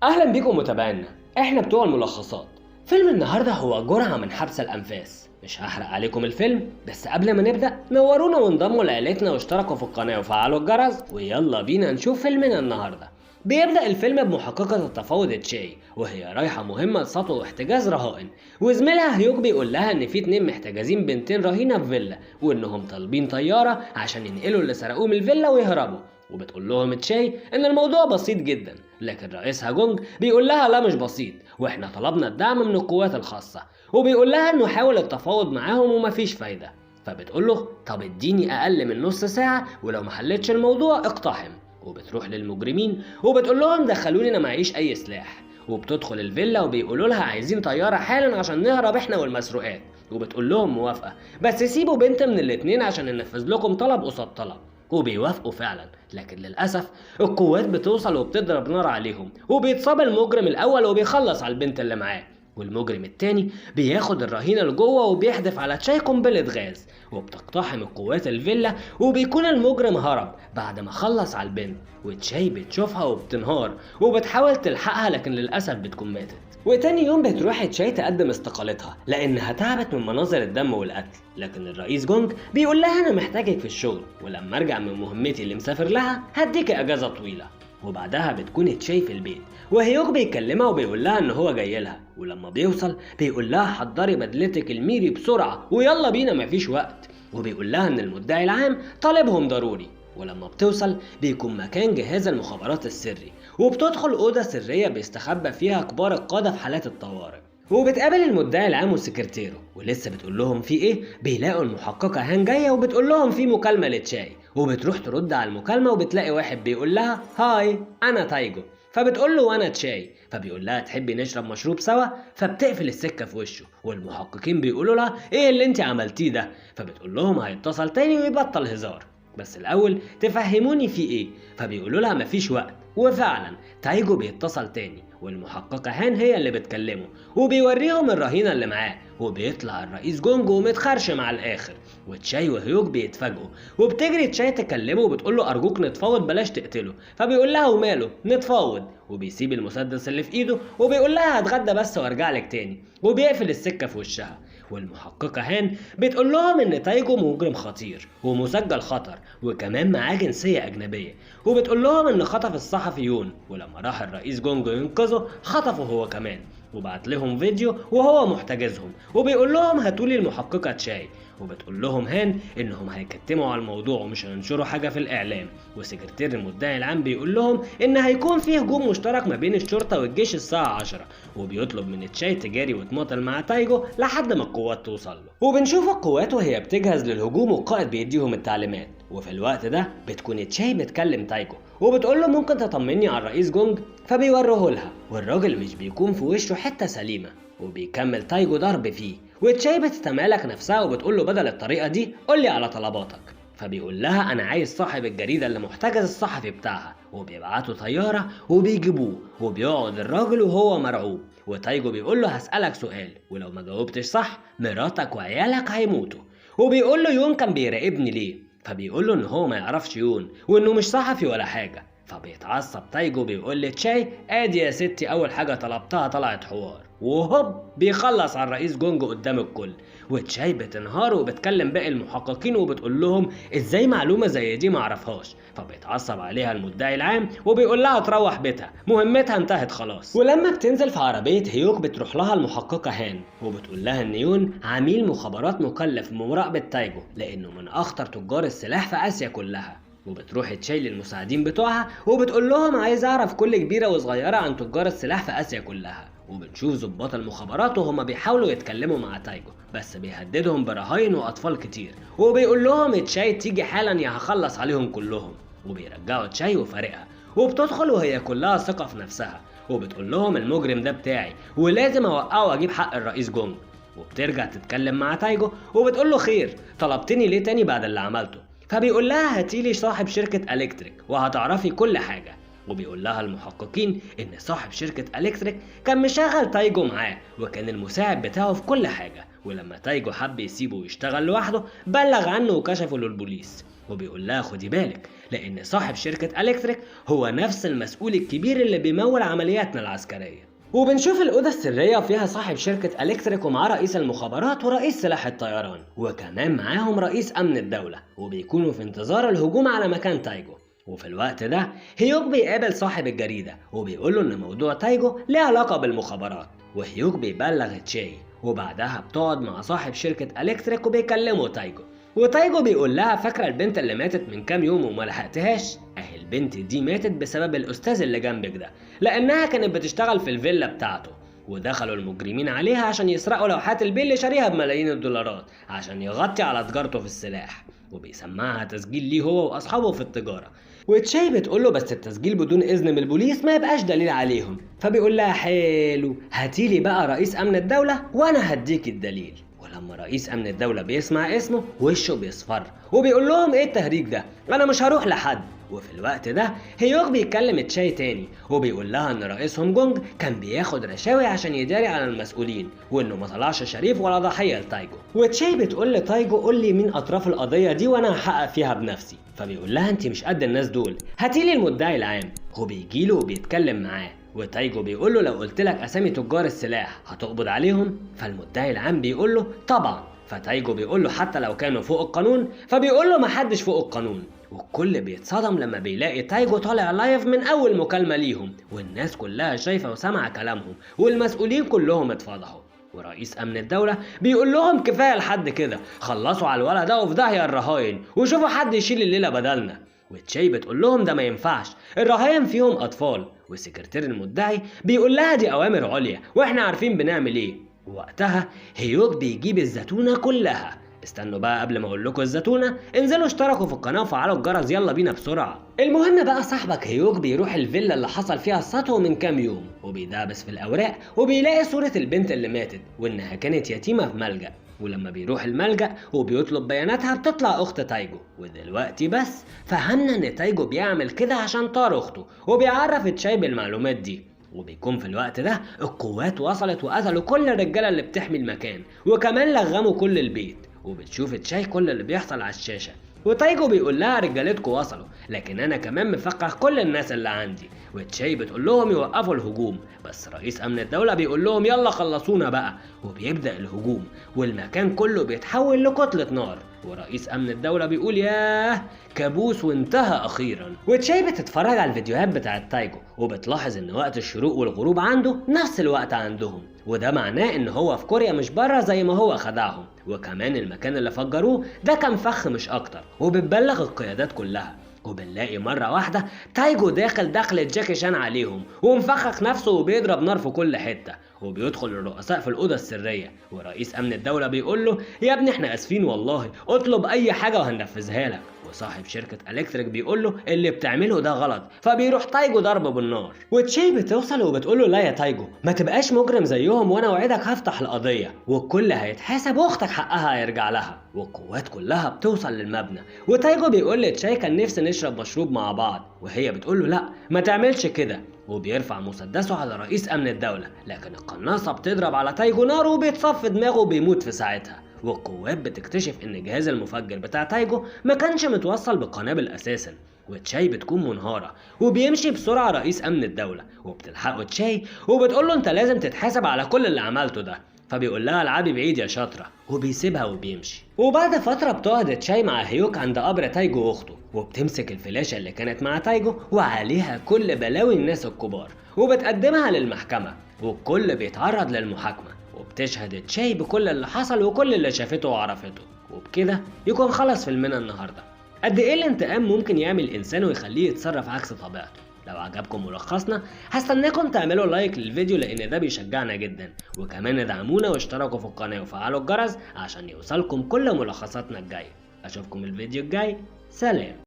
اهلا بيكم متابعينا. احنا بتوع الملخصات. فيلم النهارده هو جرعه من حبس الانفاس. مش هحرق عليكم الفيلم، بس قبل ما نبدا نورونا وانضموا لعيلتنا واشتركوا في القناه وفعلوا الجرس، ويلا بينا نشوف فيلمنا النهارده. بيبدا الفيلم بمحققه التفاوض تشاي وهي رايحه مهمه سطو واحتجاز رهائن، وزميلها هيوك بيقول لها ان في 2 محتجزين بنتين رهينه في فيلا، وانهم طالبين طياره عشان ينقلوا اللي سرقوه من الفيلا ويهربوا. وبتقول لهم تشاي ان الموضوع بسيط جدا، لكن رئيسها جونج بيقول لها لا مش بسيط، واحنا طلبنا الدعم من القوات الخاصه، وبيقول لها انه حاول التفاوض معاهم ومفيش فايده. فبتقول له طب اديني اقل من نص ساعه، ولو ما حلتش الموضوع اقتحم. وبتروح للمجرمين وبتقول لهم دخلوني انا معيش اي سلاح، وبتدخل الفيلا وبيقولوا لها عايزين طياره حالا عشان نهرب احنا والمسروقات، وبتقول لهم موافقه بس سيبوا بنت من الاتنين عشان ننفذ لكم طلب قصاد طلب. وبيوافقوا فعلا، لكن للأسف القوات بتوصل وبتضرب نار عليهم، وبيتصاب المجرم الأول وبيخلص على البنت اللي معاه، والمجرم التاني بياخد الرهينة لجوه وبيحدف على تشاي قنبلة غاز، وبتقتحم القوات الفيلا، وبيكون المجرم هرب بعد ما خلص على البنت، وتشاي بتشوفها وبتنهار وبتحاول تلحقها، لكن للأسف بتكون ماتت. وتاني يوم بتروح تشاي تقدم استقالتها لانها تعبت من مناظر الدم والقتل، لكن الرئيس جونج بيقول لها انا محتاجك في الشغل، ولما ارجع من مهمتي اللي مسافر لها هديك اجازه طويله. وبعدها بتكون تشاي في البيت وهيوك بيكلمها وبيقول لها ان هو جاي لها، ولما بيوصل بيقول لها حضري بدلتك الميري بسرعه ويلا بينا مفيش وقت، وبيقول لها ان المدعي العام طالبهم ضروري. ولما بتوصل بيكون مكان جهاز المخابرات السري، وبتدخل أوضة سرية بيستخبى فيها كبار القادة في حالات الطوارئ، وبتقابل المدعي العام وسكرتيره، ولسه بتقول لهم في ايه بيلاقوا المحققة هان جاية وبتقول لهم في مكالمة لتشاي، وبتروح ترد على المكالمة وبتلاقي واحد بيقول لها هاي أنا تايجو، فبتقول له وانا تشاي، فبيقول لها تحبي نشرب مشروب سوا، فبتقفل السكة في وشه، والمحققين بيقولوا لها ايه اللي انت عملتيه ده، فبتقول لهم هيتصل تاني ويبطل هزار، بس الأول تفهموني في ايه، فبيقولوا لها مفيش وقت. وفعلا تايجو بيتصل تاني، والمحققة هان هي اللي بتكلمه، وبيوريهم الرهينة اللي معاه، وبيطلع الرئيس جونج ومتخرشم على الآخر، وتشاي وهيوك بيتفاجئوا، وبتجري تشاي تكلمه وبتقول له أرجوك نتفاوض بلاش تقتله، فبيقول لها وماله نتفاوض، وبيسيب المسدس اللي في ايده وبيقول لها هتغدى بس وارجع لك تاني، وبيقفل السكة في وشها. والمحققة هان بتقول لهم ان تايجو مجرم خطير ومسجل خطر، وكمان معاه جنسية أجنبية، وبتقول لهم ان خطف الصحفي يون، ولما راح الرئيس جونج ينقذه خطفه هو كمان، وبعت لهم فيديو وهو محتجزهم، وبيقول لهم هاتولي المحققة تشاي. وبتقول لهم هان انهم هيكتموا على الموضوع ومش هينشروا حاجة في الاعلام، وسكرتير المدعي العام بيقول لهم ان هيكون فيه هجوم مشترك ما بين الشرطة والجيش الساعة 10، وبيطلب من تشاي تجاري وتماطل مع تايجو لحد ما القوات توصل له. وبنشوف القوات وهي بتجهز للهجوم والقائد بيديهم التعليمات، وفي الوقت ده بتكون تشاي بتكلم تايجو وبتقول له ممكن تطمني على الرئيس جونج، فبيوروه لها، والراجل مش بيكون في وشه حتة سليمة، وبيكمل تايجو ضرب فيه، وتشاي بتتمالك نفسها وبتقول له بدل الطريقة دي قولي على طلباتك، فبيقول لها انا عايز صاحب الجريدة اللي محتجز الصحفي بتاعها، وبيبعتوا طيارة وبيجيبوه، وبيقعد الراجل وهو مرعوب، وتايجو بيقول له هسألك سؤال ولو ما جاوبتش صح مراتك وعيالك هيموتوا، وبيقول له يون كان بيراقبني ليه، فبيقول له ان هو ما يعرفش يون وانه مش صحفي ولا حاجة، فبيتعصب تايجو بيقول لتشاي ادي يا ستي اول حاجة طلبتها طلعت حوار، وهوب بيخلص على الرئيس جونج قدام الكل، وتشاي بتنهار وبتكلم باقي المحققين وبتقول لهم ازاي معلومة زي دي معرفهاش، فبيتعصب عليها المدعي العام وبيقول لها تروح بيتها مهمتها انتهت خلاص. ولما بتنزل في عربية هيوك بتروح لها المحققة هان وبتقول لها ان يون عميل مخابرات مكلف بمراقبة تايجو لانه من اخطر تجار السلاح في اسيا كلها، وبتروح تشاي للمساعدين بتوعها وبتقول لهم عايز اعرف كل كبيرة وصغيرة عن تجار السلاح في اسيا كلها، وبنشوف ضباط المخابرات وهما بيحاولوا يتكلموا مع تايجو بس بيهددهم برهاين واطفال كتير، وبيقول لهم تشاي تيجي حالا يا هخلص عليهم كلهم، وبيرجعوا تشاي وفارقها، وبتدخل وهي كلها ثقة في نفسها، وبتقول لهم المجرم ده بتاعي ولازم اوقعه واجيب حق الرئيس جونج، وبترجع تتكلم مع تايجو وبتقول له خير طلبتني ليه تاني بعد اللي عملته، فبيقول لها هاتيلي صاحب شركة الكتريك وهتعرفي كل حاجة، وبيقول لها المحققين ان صاحب شركة الكتريك كان مشغل تايجو معاه وكان المساعد بتاعه في كل حاجة، ولما تايجو حب يسيبه ويشتغل لوحده بلغ عنه وكشفه للبوليس، وبيقول لها خدي بالك لأن صاحب شركة إلكتريك هو نفس المسؤول الكبير اللي بيمول عملياتنا العسكرية. وبنشوف الأوضة السرية فيها صاحب شركة إلكتريك ومعاه رئيس المخابرات ورئيس سلاح الطيران، وكمان معاهم رئيس أمن الدولة، وبيكونوا في انتظار الهجوم على مكان تايجو. وفي الوقت ده هيوك بيقابل صاحب الجريدة وبيقول له إن موضوع تايجو ليه علاقة بالمخابرات، وهيوك بيبلغ تشاي، وبعدها بتقعد مع صاحب شركة إلكتريك وبيكلموا تايجو. وتايجو بيقول لها فاكرة البنت اللي ماتت من كام يوم وما لحقتهاش؟ اهي البنت دي ماتت بسبب الأستاذ اللي جنبك ده، لأنها كانت بتشتغل في الفيلا بتاعته، ودخلوا المجرمين عليها عشان يسرقوا لوحات البيل اللي شاريها بملايين الدولارات عشان يغطي على تجارته في السلاح، وبيسمعها تسجيل ليه هو وأصحابه في التجارة. وتشاي بتقول له بس التسجيل بدون إذن من البوليس ما يبقاش دليل عليهم، فبيقول لها حلو هاتيلي بقى رئيس أمن الدولة وأنا هديك الدليل. ولما رئيس أمن الدولة بيسمع اسمه وشه بيصفر وبيقول لهم ايه التهريج ده، انا مش هروح لحد. وفي الوقت ده هيوك بيكلم تشاي تاني وبيقول لها ان رئيسهم جونج كان بياخد رشاوي عشان يداري على المسؤولين وانه ما طلعش شريف ولا ضحية لتايجو. وتشاي بتقول لتايجو قول لي مين اطراف القضية دي وانا هحقق فيها بنفسي، فبيقول لها انت مش قد الناس دول هاتيلي المدعي العام. هو بيجيله وبيتكلم معاه وتايجو بيقول له لو قلت لك اسامي تجار السلاح هتقبض عليهم؟ فالمدعي العام بيقول له طبعا. فتايجو بيقول له حتى لو كانوا فوق القانون؟ فبيقول له محدش فوق القانون. والكل بيتصدم لما بيلاقي تايجو طالع لايف من اول مكالمة ليهم، والناس كلها شايفة وسامعة كلامهم، والمسؤولين كلهم اتفضحوا. ورئيس امن الدولة بيقول لهم كفاية لحد كده، خلصوا على الولد ده وفي داهية الرهاين وشوفوا حد يشيل الليلة بدلنا. وتشاي بتقول لهم ده ما ينفعش، الرهاين فيهم اطفال. والسكرتير المدعي بيقول لها دي اوامر عليا واحنا عارفين بنعمل ايه. ووقتها هيوك بيجيب الزتونة كلها. استنوا بقى قبل ما اقول لكم الزتونة، انزلوا اشتركوا في القناة وفعلوا الجرس، يلا بينا بسرعة. المهم بقى صاحبك هيوك بيروح الفيلا اللي حصل فيها السطو من كام يوم وبيدعبس في الاوراق وبيلاقي صورة البنت اللي ماتت وانها كانت يتيمة في ملجأ. ولما بيروح الملجأ وبيطلب بياناتها بتطلع اخت تايجو. ودلوقتي بس فهمنا ان تايجو بيعمل كده عشان طار اخته وبيعرف تشاي بالمعلومات دي. وبيكون في الوقت ده القوات وصلت وقتلوا كل الرجاله اللي بتحمي المكان وكمان لغموا كل البيت. وبتشوف تشاي كل اللي بيحصل على الشاشه وتايجو بيقول لها رجالتكم وصلوا لكن انا كمان مفقع كل الناس اللي عندي. وتشاي بتقول لهم يوقفوا الهجوم، بس رئيس امن الدوله بيقول لهم يلا خلصونا بقى. وبيبدا الهجوم والمكان كله بيتحول لكتله نار. ورئيس امن الدوله بيقول ياه كابوس وانتهى اخيرا. وتشاي بتتفرج على الفيديوهات بتاعت تايجو وبتلاحظ ان وقت الشروق والغروب عنده نفس الوقت عندهم، وده معناه ان هو في كوريا مش بره زي ما هو خدعهم. وكمان المكان اللي فجروه ده كان فخ مش اكتر. وبتبلغ القيادات كلها وبنلاقي مرة واحدة تايجو داخل جاكي شان عليهم ومفخخ نفسه وبيضرب نار في كل حتة. وبيدخل الرؤساء في الأوضة السرية ورئيس أمن الدولة بيقول له يا ابني احنا اسفين والله، اطلب أي حاجة وهننفذها لك. وصاحب شركة إلكتريك بيقول له اللي بتعمله ده غلط، فبيروح تايجو ضربه بالنار. وتشاي بتوصل وبتقول له لا يا تايجو ما تبقاش مجرم زيهم وانا وعدك هفتح القضية والكل هيتحاسب واختك حقها هيرجع لها. والقوات كلها بتوصل للمبنى وتايجو بيقول لتشاي كان نفسي نشرب مشروب مع بعض، وهي بتقول له لا ما تعملش كده. وبيرفع مسدسه على رئيس امن الدولة لكن القناصة بتضرب على تايجو نار وبيتصفي دماغه وبيموت في ساعتها. والقوات بتكتشف ان جهاز المفجر بتاع تايجو ما كانش متوصل بقنابل اساسا. وتشاي بتكون منهارة وبيمشي بسرعة رئيس امن الدولة وبتلحقه تشاي وبتقول له انت لازم تتحاسب على كل اللي عملته ده. فبيقول لها العبي بعيد يا شاطرة وبيسيبها وبيمشي. وبعد فترة بتقعد تشاي مع هيوك عند قبر تايجو واخته وبتمسك الفلاشة اللي كانت مع تايجو وعليها كل بلاوي الناس الكبار وبتقدمها للمحكمة والكل بيتعرض للمحاكمة وبتشهد تشاي بكل اللي حصل وكل اللي شافته وعرفته. وبكده يكون خلص فيلمنا النهاردة. قد ايه الانتقام ممكن يعمل الانسان ويخليه يتصرف عكس طبيعته. لو عجبكم ملخصنا هستناكم تعملوا لايك للفيديو لان ده بيشجعنا جدا، وكمان ادعمونا واشتركوا في القناة وفعلوا الجرس عشان يوصلكم كل ملخصاتنا الجاية. اشوفكم الفيديو الجاي، سلام.